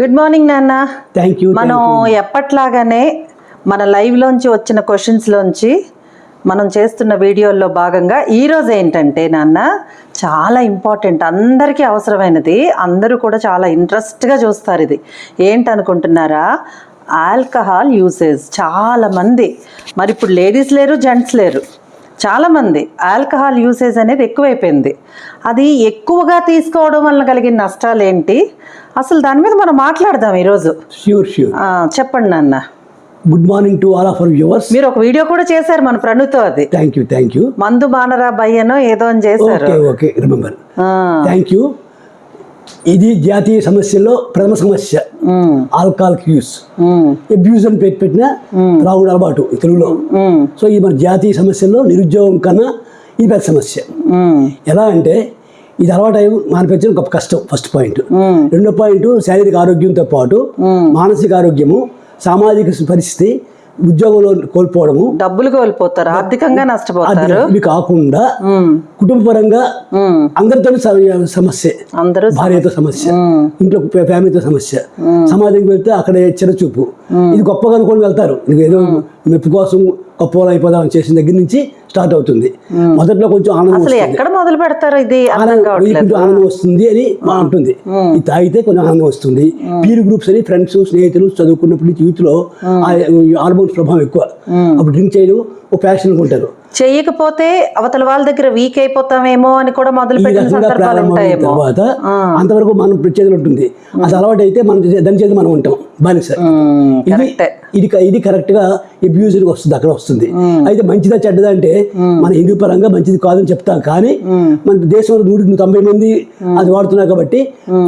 Good morning నాన్న. Thank you. మనం ఎప్పట్లాగానే మన లైవ్లోంచి వచ్చిన క్వశ్చన్స్లోంచి మనం చేస్తున్న వీడియోల్లో భాగంగా ఈరోజు ఏంటంటే నాన్న చాలా ఇంపార్టెంట్, అందరికీ అవసరమైనది, అందరూ కూడా చాలా ఇంట్రెస్ట్గా చూస్తారు. ఇది ఏంటనుకుంటున్నారా? Alcohol usage. చాలామంది, మరి ఇప్పుడు లేడీస్ లేరు, జెంట్స్ లేరు, చాలామంది ఆల్కహాల్ యూసేజ్ అనేది ఎక్కువైపోయింది. అది ఎక్కువగా తీసుకోవడం వల్ల కలిగిన నష్టాలు ఏంటి, అసలు దాని మీద మనం మాట్లాడదాం ఈరోజు. ష్యూర్. చెప్పండి నాన్న. Good morning to all of our viewers. మీరు ఒక వీడియో కూడా చేశారు మన ప్రణుతో, అది థ్యాంక్ యూ. మందు బానరా భయ్యనో ఏదో అని చేశారు. Okay remember. Thank you. ఇది జాతీయ సమస్యల్లో ప్రథమ సమస్య, ఆల్కహాల్ యూస్. అబ్యూజ్ అని పెట్టిన త్రాగుడు అలవాటు తెలుగులో. సో ఇది మన జాతీయ సమస్యల్లో నిరుద్యోగం కన్నా ఇది పెద్ద సమస్య. ఎలా అంటే ఇది అలవాటు అయ్యి మానిపించడం గొప్ప కష్టం, ఫస్ట్ పాయింట్. రెండో పాయింట్, శారీరక ఆరోగ్యంతో పాటు మానసిక ఆరోగ్యము, సామాజిక పరిస్థితి, ఉద్యోగంలో కోల్పోవడము, డబ్బులు కోల్పోతారు, ఆర్థికంగా నష్టపోతారు. ఇవి కాకుండా కుటుంబపరంగా అందరితో సమస్య, భార్యతో సమస్య, ఇంట్లో ఫ్యామిలీతో సమస్య, సమాజంకి వెళ్తే అక్కడ చిరచూపు. ఇది గొప్పగా అనుకొని వెళ్తారు, ఏదో మెప్పు కోసం గొప్ప అయిపోదాం చేసిన దగ్గర నుంచి స్టార్ట్ అవుతుంది. మొదట్లో కొంచెం ఆనందం, ఎక్కడ మొదలు పెడతారు, ఇది కొంచెం ఆనందం వస్తుంది అని ఉంటుంది. ఇది తాగితే కొంచెం ఆనందం వస్తుంది. పీర్ గ్రూప్స్ అని, ఫ్రెండ్స్, స్నేహితులు, చదువుకున్నప్పటి నుంచి యూత్ లో హార్మోన్స్ ప్రభావం ఎక్కువ. అప్పుడు డ్రింక్ చేయడం ఒక ఫ్యాషన్ అనుకుంటారు. చేయకపోతే అవతల వాళ్ళ దగ్గర వీక్ అయిపోతామేమో అని కూడా మొదలు పెట్టిన సందర్భాలు ఉంటాయేమో. తర్వాత అంతవరకు మనం ప్రత్యేకత ఉంటుంది. అది అలవాటు అయితే మనం దాని చేతి మనం ఉంటాం బానిస. ఇది కరెక్ట్ గా అబ్యూజ్ వస్తుంది, అక్కడ వస్తుంది. అయితే మంచిదా చెడ్డదా అంటే మన హిందూ పరంగా మంచిది కాదని చెప్తాం, కానీ మన దేశంలో 190 మంది అది వాడుతున్నారు కాబట్టి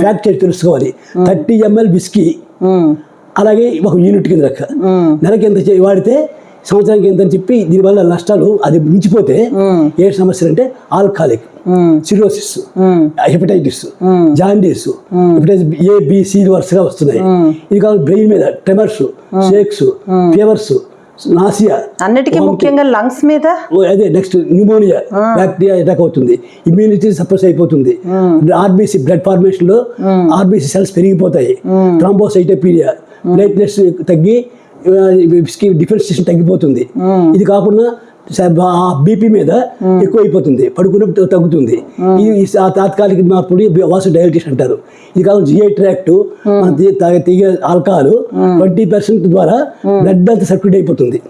ఫ్యాక్ట్ చేసి తెలుసుకోవాలి. 30 ml విస్కీ అలాగే ఒక యూనిట్ కింద లెక్క, నెలకి ఎంత వాడితే సంవత్సరానికి ఎంత అని చెప్పి దీనివల్ల నష్టాలు అది మించిపోతే ఏ సమస్యలు అంటే alcoholic, cirrhosis, hepatitis, jaundice, hepatitis A-B-C వరుసగా వస్తున్నాయి. ఇది కావాలి బ్రెయిన్ మీద ట్రెమర్స్, షేక్స్, ఫీవర్స్, నాసియా, అన్నిటికీ ముఖ్యంగా లంగ్స్ మీద. అదే నెక్స్ట్ న్యూమోనియా, బ్యాక్టీరియా అటాక్ అవుతుంది, ఇమ్యూనిటీ సప్రెస్ అయిపోతుంది, ఆర్బీసీ బ్లడ్ ఫార్మేషన్ లో ఆర్బీసీ సెల్స్ పెరిగిపోతాయి, థ్రాంబోసైటోపీనియా, ప్లేట్లెట్స్ తగ్గి డిఫెన్స్ సిస్టమ్ తగ్గిపోతుంది. ఇది కాకుండా బీపీ మీద ఎక్కువైపోతుంది, పడుకున్నప్పుడు తగ్గుతుంది. ఇది తాత్కాలిక మార్పులు వాసు డయాబెటీస్ అంటారు. ఇది కాకుండా జిఐ ట్రాక్ట్ తాగే ఆల్కహాల్ 20% ద్వారా బ్లడ్ అంతా సర్క్యులేట్ అయిపోతుంది.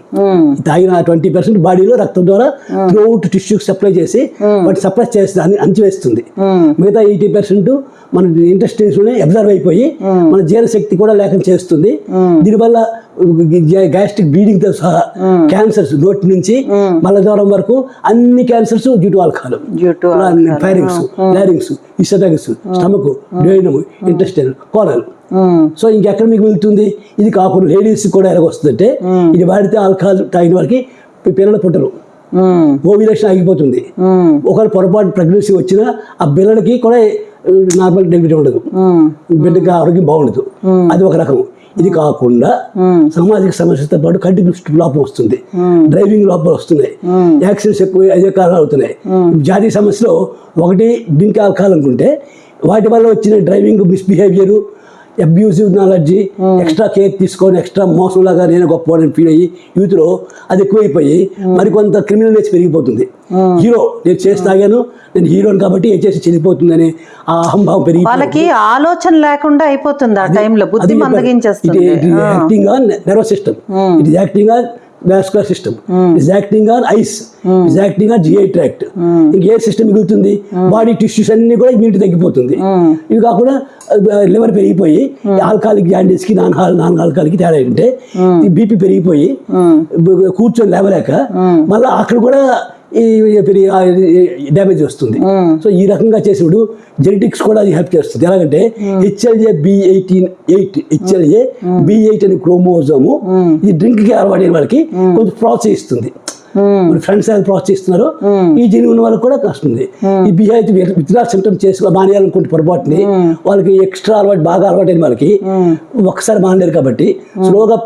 తాగిన 20% బాడీలో రక్తం ద్వారా త్రూఅవుట్ టిష్యూకి సప్లై చేసి వాటి సప్రెస్ చేస్తుంది, అణచివేస్తుంది. మిగతా 80% మన ఇంటెస్టైన్స్ లోనే అబ్జర్వ్ అయిపోయి మన జీర్ణశక్తి కూడా లేకుండా చేస్తుంది. దీనివల్ల గ్యాస్ట్రిక్ బ్లీడింగ్ తో సహా క్యాన్సర్స్, నోటి నుంచి మలద్వారం వరకు అన్ని cancers due to alcohol. Pharynx, larynx, oesophagus, stomach, duodenum, intestine, colon. So ఇంకెక్కడ మీకు వెళ్తుంది? ఇది కాకుండా లేడీస్ కూడా ఎలాగ వస్తుందంటే ఇది వాడితే ఆల్కహాల్ తాగిన వారికి పిల్లలు పుట్టరు, ఓవ్యులేషన్ ఆగిపోతుంది. ఒకవేళ పొరపాటు ప్రెగ్నెన్సీ వచ్చినా ఆ పిల్లలకి కూడా నార్మల్ డెలివరీ ఉండదు, బిడ్డకి ఆరోగ్యం బాగుండదు. అది ఒక రకం. ఇది కాకుండా సామాజిక సమస్యతో పాటు కంటి దృష్టి లోపం వస్తుంది, డ్రైవింగ్ లోపం వస్తున్నాయి, యాక్సిడెంట్స్ ఎక్కువ అదే కారణాలు అవుతున్నాయి. జాతీయ సమస్యలో ఒకటి డ్రింక్ ఆల్కహాల్ అనుకుంటే వాటి వల్ల వచ్చిన driving misbehaviour, abusive knowledge, extra care తీసుకొని ఎక్స్ట్రా మోసంలాగా నేను గొప్పవాడిని ఫీల్ అయ్యి యూత్లో అది ఎక్కువైపోయి మరికొంత క్రిమినల్ నేచర్ పెరిగిపోతుంది. హీరో నేను చేసి తాగాను, నేను హీరోని కాబట్టి ఏం చేసి చెల్లిపోతుందని ఆ అహంభావం పెరిగి వాళ్ళకి ఆలోచన లేకుండా అయిపోతుంది. ఆ టైంలో బుద్ధి మందగించేస్తుంది. Acting on nervous system, it is acting on vascular system, is acting on eyes, is acting on GI tract. ఇంకే సిస్టమ్ మిగులుతుంది, బాడీ టిష్యూస్ అన్ని కూడా ఇమ్యూనిటీ తగ్గిపోతుంది. ఇవి కాకుండా లివర్ పెరిగిపోయి ఆల్కహాలిక్ జాండీస్ కి నాన్ ఆల్కహాలిక్ తేడా ఏంటంటే బీపీ పెరిగిపోయి కూర్చొని లేవలేక మళ్ళీ అక్కడ కూడా డ్యామేజ్ వస్తుంది. సో ఈ రకంగా చేసినప్పుడు జెనెటిక్స్ కూడా అది హెల్ప్ చేస్తుంది. ఎలాగంటే HLA B8 అనే క్రోమోజోము ఈ డ్రింక్ కి అలవాటైన వాళ్ళకి కొంచెం ప్రోత్సహిస్తుంది. ఫ్రెండ్స్ ప్రోత్సహిస్తున్నారు, ఈ జీని ఉన్న వాళ్ళకి కూడా వస్తుంది. ఈ బిహేవియర్ విత్డ్రా సిమ్టమ్స్ చేసి మానేయాలనుకుంటే పొరపాటుని వాళ్ళకి ఎక్స్ట్రా అలవాటు బాగా అలవాటైన వాళ్ళకి ఒక్కసారి మానేరు కాబట్టి స్లోగా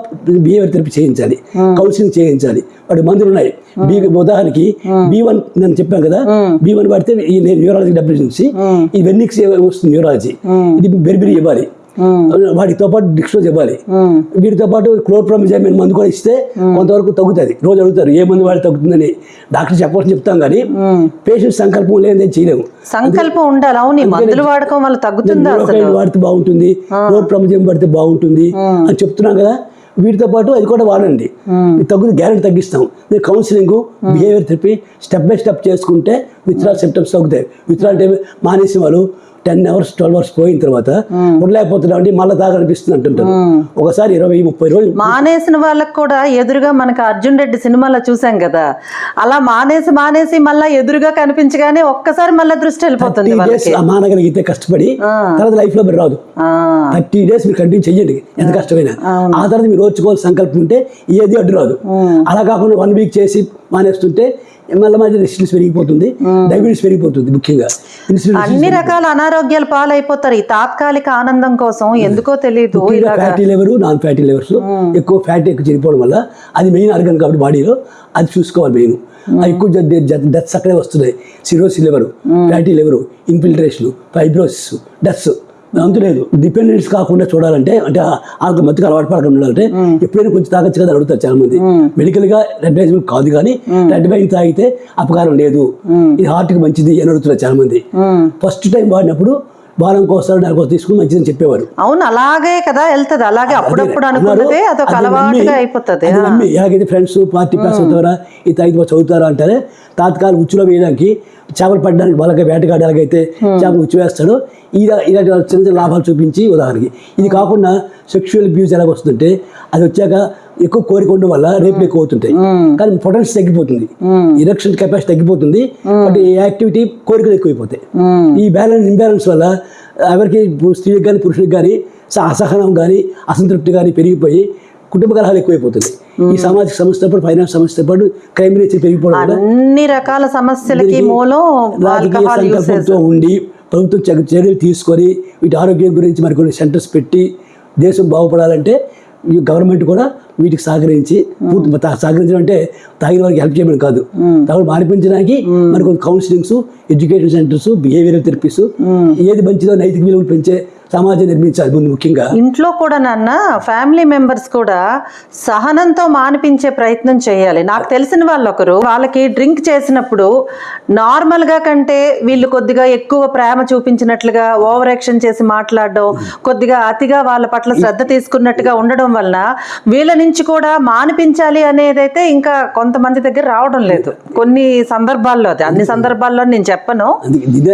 బిహేవియర్ థెరపీ చేయించాలి, కౌన్సిలింగ్ చేయించాలి. వాటి మందులు ఉన్నాయి. ఉదాహరణకి B1 నేను చెప్పాను కదా, B1 వాడితే ఈ న్యూరాలజీ డెఫిషియన్సీ, ఈ వెన్నిక్స్ వస్తుంది న్యూరాలజీ, ఇది బెర్బరీ ఇవ్వాలి. వాటితో పాటు డిక్స్టోజ్ ఇవ్వాలి. వీటితో పాటు క్లోర్ప్రమిజామిన్ మందు కూడా ఇస్తే కొంతవరకు తగ్గుతుంది. రోజు అడుగుతారు ఏ మందు వాడి తగ్గుతుందని. డాక్టర్ చెప్పాల్సి చెప్తాం కానీ పేషెంట్ సంకల్పం లేదని చేయలేము. సంకల్పం ఉండాలి. అవును, మందులు వాడకం వల్ల తగ్గుతుందా? వాడితే బాగుంటుంది, క్లోర్ప్రమిజామిన్ పడితే బాగుంటుంది అని చెప్తున్నాం కదా. వీటితో పాటు అది కూడా వాడండి, తగ్గుతుంది, గ్యారెంటీ తగ్గిస్తాం. Counselling, behaviour therapy step by step చేసుకుంటే విత్డ్రాల్ సిమ్టమ్స్ తగ్గుతాయి. విత్డ్రాల్ టైం మానేసి వాళ్ళు 10 hours 12 hours పోయిన తర్వాత ఉండలేకపోతున్నాం అండి, మళ్ళీ తాగనిపిస్తుంది అంటుంటారు. ఒకసారి 20-30 రోజులు మానేసిన వాళ్ళకి కూడా ఎదురుగా మనకు అర్జున్ రెడ్డి సినిమాలో చూసాం కదా, అలా మానేసి మళ్ళీ ఎదురుగా కనిపించగానే ఒక్కసారి మళ్ళీ దృష్టి వెళ్ళిపోతుంది. మానగలిగితే కష్టపడి తర్వాత లైఫ్ లో రాదు. 30 days మీరు కంటిన్యూ చెయ్యండి ఎంత కష్టమైనా. ఆ తర్వాత మీరు ఓర్చుకోవాల్సిన సంకల్పం ఉంటే ఏది అడ్డు రాదు. అలా కాకుండా 1 week చేసి మానేస్తుంటే మళ్ళీ రెసిస్టెన్స్ పెరిగిపోతుంది, డయాబెటీస్ పెరిగిపోతుంది. ముఖ్యంగా అన్ని రకాల అనారోగ్యాలు పాలైపోతారు ఈ తాత్కాలిక ఆనందం కోసం. ఎందుకో తెలియదు. Fatty liver, non fatty levers, ఎక్కువ ఫ్యాట్ ఎక్కువ చెడిపోవడం వల్ల అది మెయిన్ ఆర్గన్ కాబట్టి బాడీలో అది చూసుకోవాలి. మెయిన్ ఎక్కువ డెత్స్ అక్కడే వస్తున్నాయి. Cirrhosis liver, fatty liver, infiltration, fibrosis, deaths అంతులేదు. డిపెండెన్స్ కాకుండా చూడాలంటే అంటే వాళ్ళకి మత్తుకు అలవాటు పడకుండా ఉండాలంటే ఎప్పుడైనా కొంచెం తాగొచ్చు కదా అడుగుతారు చాలా మంది. మెడికల్ గా అడ్వైజబుల్ కాదు కానీ రెడ్ వైన్ తాగితే అపకారం లేదు, ఇది హార్ట్ కి మంచిది అని అడుగుతున్నారు చాలా మంది. ఫస్ట్ టైం వాడినప్పుడు వారంకోసారి నెలకు తీసుకుని మంచిదని చెప్పేవారు. అవును, అలాగే కదా వెళ్తుంది. అలాగే అప్పుడప్పుడు అనుకున్నదే అదొక అలవాటుగా అయిపోతుంది. ఎలాగైతే ఫ్రెండ్స్ పార్టీ పాస్ అవుతారా, ఈ తాగితే చదువుతారా అంటారే, తాత్కాలిక ఉచ్చులో వేయడానికి చేపలు పట్టడానికి వాళ్ళకి వేటగాడు ఎలాగైతే చేపలు ఉచ్చు వేస్తాడో ఇలాంటి చిన్న చిన్న లాభాలు చూపించి ఉదాహరణకి. ఇది కాకుండా సెక్షువల్ అబ్యూస్ ఎలాగ వస్తుందంటే అది వచ్చాక ఎక్కువ కోరిక ఉండడం వల్ల రేపులు ఎక్కువ అవుతుంటాయి, కానీ పొటెన్షియల్ తగ్గిపోతుంది, ఇరెక్షన్ కెపాసిటీ తగ్గిపోతుంది, బట్ ఈ యాక్టివిటీ కోరికలు ఎక్కువైపోతాయి. ఈ ఇంబ్యాలెన్స్ వల్ల ఎవరికి స్త్రీలకు కానీ పురుషులకు కానీ అసహనం కానీ అసంతృప్తి కానీ పెరిగిపోయి కుటుంబ కలహాలు ఎక్కువైపోతుంది. ఈ సామాజిక సమస్యతో పాటు ఫైనాన్స్ సమస్యతో పాటు క్రైమ్ రేట్స్ పెరిగిపోవడం వల్ల అన్ని రకాల సమస్యలకి మూలం రాజకీయ సంకల్పంతో ఉండి ప్రభుత్వం చర్యలు తీసుకొని వీటి ఆరోగ్యం గురించి మరికొన్ని సెంటర్స్ పెట్టి దేశం బాగుపడాలంటే ఈ గవర్నమెంట్ కూడా వీటికి సహకరించి సహకరించడం అంటే తాగిన వారికి హెల్ప్ చేయమని కాదు, తాగు మానిపించడానికి మనకు counsellings, education centres, behavioural therapies, ఏది మంచిదో నైతిక విలువలు పెంచే సమాజం నిర్మించాలి. ముందు ముఖ్యంగా ఇంట్లో కూడా నాన్న ఫ్యామిలీ మెంబర్స్ కూడా సహనంతో మానిపించే ప్రయత్నం చేయాలి. నాకు తెలిసిన వాళ్ళు ఒకరు, వాళ్ళకి డ్రింక్ చేసినప్పుడు నార్మల్ గా కంటే వీళ్ళు కొద్దిగా ఎక్కువ ప్రేమ చూపించినట్లుగా ఓవర్ యాక్షన్ చేసి మాట్లాడడం, కొద్దిగా అతిగా వాళ్ళ పట్ల శ్రద్ధ తీసుకున్నట్టుగా ఉండడం వలన వీళ్ళ నుంచి కూడా మానిపించాలి అనేదైతే ఇంకా కొంతమంది దగ్గర రావడం లేదు. కొన్ని సందర్భాల్లో, అది అన్ని సందర్భాల్లో నేను చెప్పను,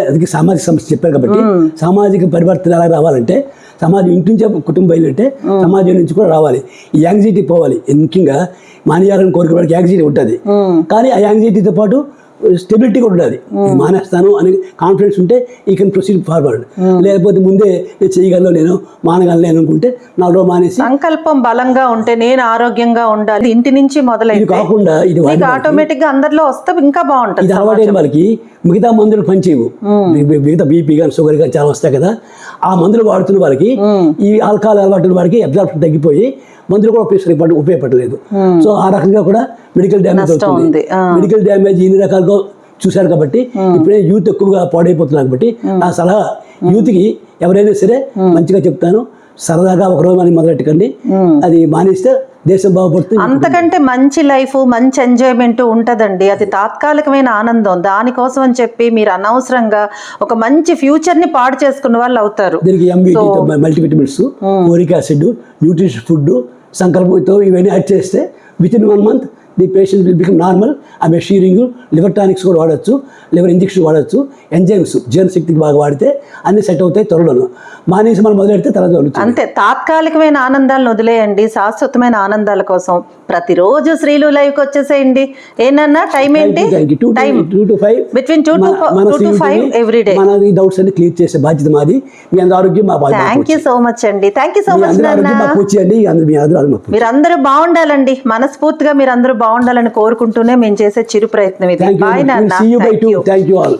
అందుకే సామాజిక సమస్య చెప్పారు కాబట్టి సామాజిక పరివర్తన ఎలా రావాలంటే సమాజం ఇంటి నుంచే కుటుంబం బయలుంటే సమాజం నుంచి కూడా రావాలి. ఈ యాంగ్జైటీ పోవాలి. ముఖ్యంగా మానేయాలని కోరిక వాడికి యాంగ్జైటీ ఉంటుంది, కానీ ఆ యాంగ్జైటీతో పాటు స్టెబిలిటీ కూడా ఉండాలి. మానేస్తాను అని కాన్ఫిడెన్స్ ఉంటే ఈ కెన్ ప్రొసీడ్ ఫార్వర్డ్. లేకపోతే ముందే నేను చేయగలను, నేను మానగలను అనుకుంటే 4 రోజులు మానేసి సంకల్పం బలంగా ఉంటే నేను ఆరోగ్యంగా ఉండాలి ఇంటి నుంచి మొదలైంది కాకుండా ఇది ఆటోమేటిక్ గా అందరిలో వస్తే ఇంకా బాగుంటుంది. ఇది అలవాటైన వాళ్ళకి మిగతా మందులు పనిచేయవు. మిగతా బీపీ కానీ షుగర్ కానీ చాలా వస్తాయి కదా, ఆ మందులు వాడుతున్న వాళ్ళకి ఈ ఆల్కహాల్ అలవాటున్న వారికి అబ్జార్ప్షన్ తగ్గిపోయి మందులు కూడా ఉపయోగపడలేదు. సో ఆ రకంగా కూడా మెడికల్ డ్యామేజ్ అవుతుంది. మెడికల్ డ్యామేజ్ ఇన్ని రకాలుగా చూశారు కాబట్టి ఇప్పుడే యూత్ ఎక్కువగా పాడైపోతున్నారు. కాబట్టి నా సలహా యూత్కి ఎవరైనా సరే మంచిగా చెప్తాను, సరదాగా ఒకరోజు మనం మొదలెట్టకండి, అది మానేస్తే దేశం బాగుపడుతుంది. అంతకంటే మంచి లైఫ్, మంచి ఎంజాయ్మెంట్ ఉంటదండి. అది తాత్కాలికమైన ఆనందం. దానికోసం అని చెప్పి మీరు అనవసరంగా ఒక మంచి ఫ్యూచర్ ని పాడు చేసుకున్న వాళ్ళు అవుతారు. దీనికి MBT, multivitamins, folic acid, nutrition food, సంకల్పంతో ఇవన్నీ యాడ్ చేస్తే with in 1 month the patient will become normal. ఆమె షీరింగ్, లివర్ టానిక్స్ కూడా వాడచ్చు, లివర్ ఇంజెక్షన్ వాడచ్చు, ఎంజైమ్స్ జీర్ణశక్తికి బాగా వాడితే అన్ని సెట్ అవుతాయి త్వరలో. మానేసి మనం మొదలెడితే తర్వాత అంతే. తాత్కాలికమైన ఆనందాలను వదిలేయండి, శాశ్వతమైన ఆనందాల కోసం ప్రతిరోజు శ్రీలు లైవ్కి వచ్చేసేయండి. ఏంటన్నా టైం ఏంటి? Time 2 to 5 between 2 to 5 every day. మన డౌట్స్ అన్ని క్లియర్ చేసే బాధ్యత మాది. మీ అందరూ ఆరోగ్యం మా బాధ్యత. థ్యాంక్ యూ సో మచ్ అండి. Thank you so much. మీరందరూ బాగుండాలండి, మనస్ఫూర్తిగా మీరందరూ బాగుండాలని కోరుకుంటూనే మేము చేసే చిరు ప్రయత్నం ఇది. బాయ్ నాన్న. Thank you all.